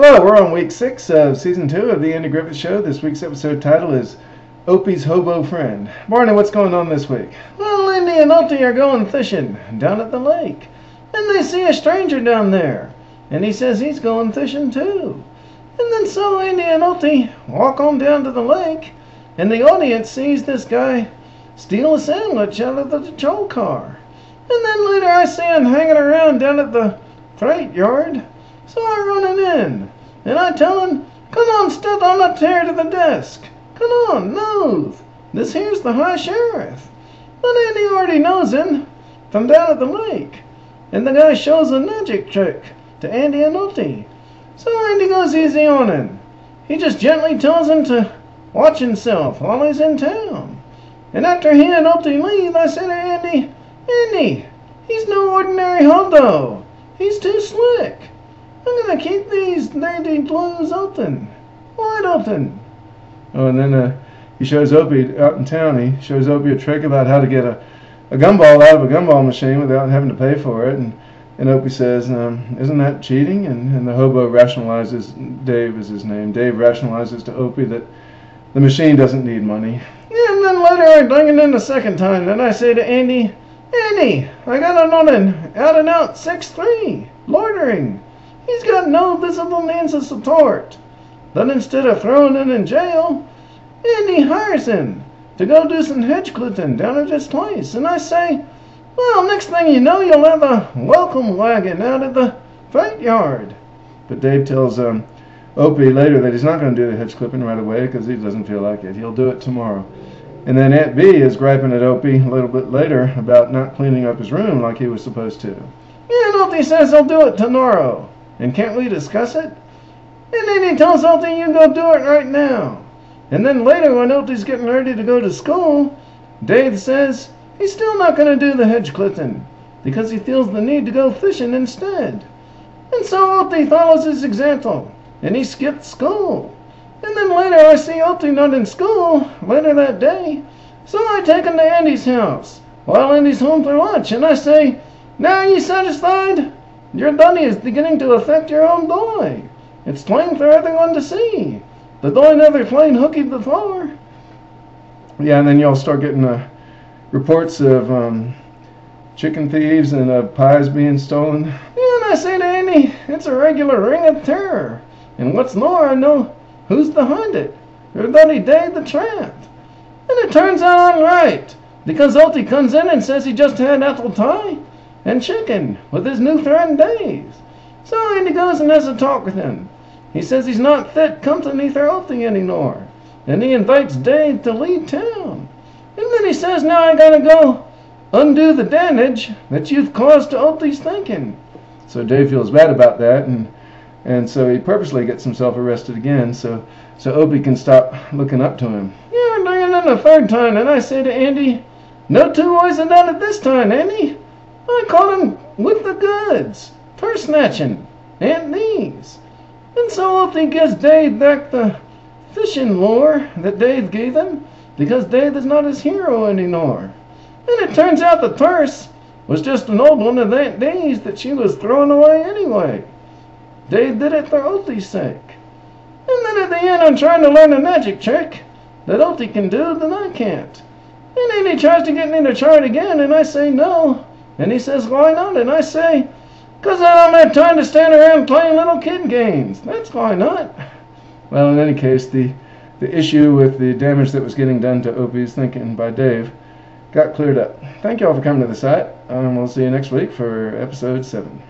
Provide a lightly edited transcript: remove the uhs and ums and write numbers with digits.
Hello, we're on week 6 of season 2 of the Andy Griffith Show. This week's episode title is Opie's Hobo Friend. Barney, what's going on this week? Well, Andy and Opie are going fishing down at the lake, and they see a stranger down there, and he says he's going fishing too. And then so Andy and Opie walk on down to the lake, and the audience sees this guy steal a sandwich out of the patrol car. And then later I see him hanging around down at the freight yard. So I run in, and I tell him, "Come on, step on up here to the desk. Come on, move. This here's the high sheriff." But Andy already knows him from down at the lake. And the guy shows a magic trick to Andy and Opie. So Andy goes easy on him. He just gently tells him to watch himself while he's in town. And after he and Opie leave, I say to Andy, "Andy, he's no ordinary hobo. He's too slick. I'm going to keep these lady blues open. Wide open." Oh, and then he shows Opie out in town. He shows Opie a trick about how to get a gumball out of a gumball machine without having to pay for it. And Opie says, "Isn't that cheating?" And the hobo rationalizes, Dave is his name. Dave rationalizes to Opie that the machine doesn't need money. Yeah, and then later I bring it in a second time. Then I say to Andy, "Andy, I got an out and out 6'3", loitering. He's got no visible means of support." Then instead of throwing him in jail, Andy hires him to go do some hedge clipping down at his place. And I say, "Well, next thing you know, you'll have a welcome wagon out at the freight yard." But Dave tells Opie later that he's not going to do the hedge clipping right away because he doesn't feel like it. He'll do it tomorrow. And then Aunt B is griping at Opie a little bit later about not cleaning up his room like he was supposed to. Yeah, and Opie says he'll do it tomorrow. And can't we discuss it? And then he tells Opie, "You go do it right now." And then later when Opie's getting ready to go to school, Dave says he's still not going to do the hedge clipping because he feels the need to go fishing instead. And so Opie follows his example, and he skipped school. And then later I see Opie not in school later that day, so I take him to Andy's house while Andy's home for lunch, and I say, "Now are you satisfied? Your dunny is beginning to affect your own boy. It's plain for everyone to see. The boy never played hooky before." Yeah, and then y'all start getting reports of chicken thieves and pies being stolen. Yeah, and I say to Andy, "It's a regular ring of terror. And what's more, I know who's behind it. Your buddy Dave the Tramp." And it turns out I'm right, because Opie comes in and says he just had apple pie and chicken with his new friend Dave. So Andy goes and has a talk with him. He says he's not fit company for Opie anymore, and he invites Dave to leave town. And then he says, "Now I gotta go undo the damage that you've caused to Opie's thinking." So Dave feels bad about that, and so he purposely gets himself arrested again so Opie can stop looking up to him. Yeah, I bring it in a third time, and I say to Andy, "No two boys have done it this time, Andy. I caught him with the goods, purse snatching, and these." And so Opie gives Dave back the fishing lure that Dave gave him, because Dave is not his hero anymore. And it turns out the purse was just an old one of Aunt Dave's that she was throwing away anyway. Dave did it for Opie's sake. And then at the end I'm trying to learn a magic trick that Opie can do that I can't. And then he tries to get me to try it again, and I say no. And he says, "Why not?" And I say, "'Cause I don't have time to stand around playing little kid games. That's why not." Well, in any case, the issue with the damage that was getting done to Opie's thinking by Dave got cleared up. Thank you all for coming to the site. We'll see you next week for episode 7.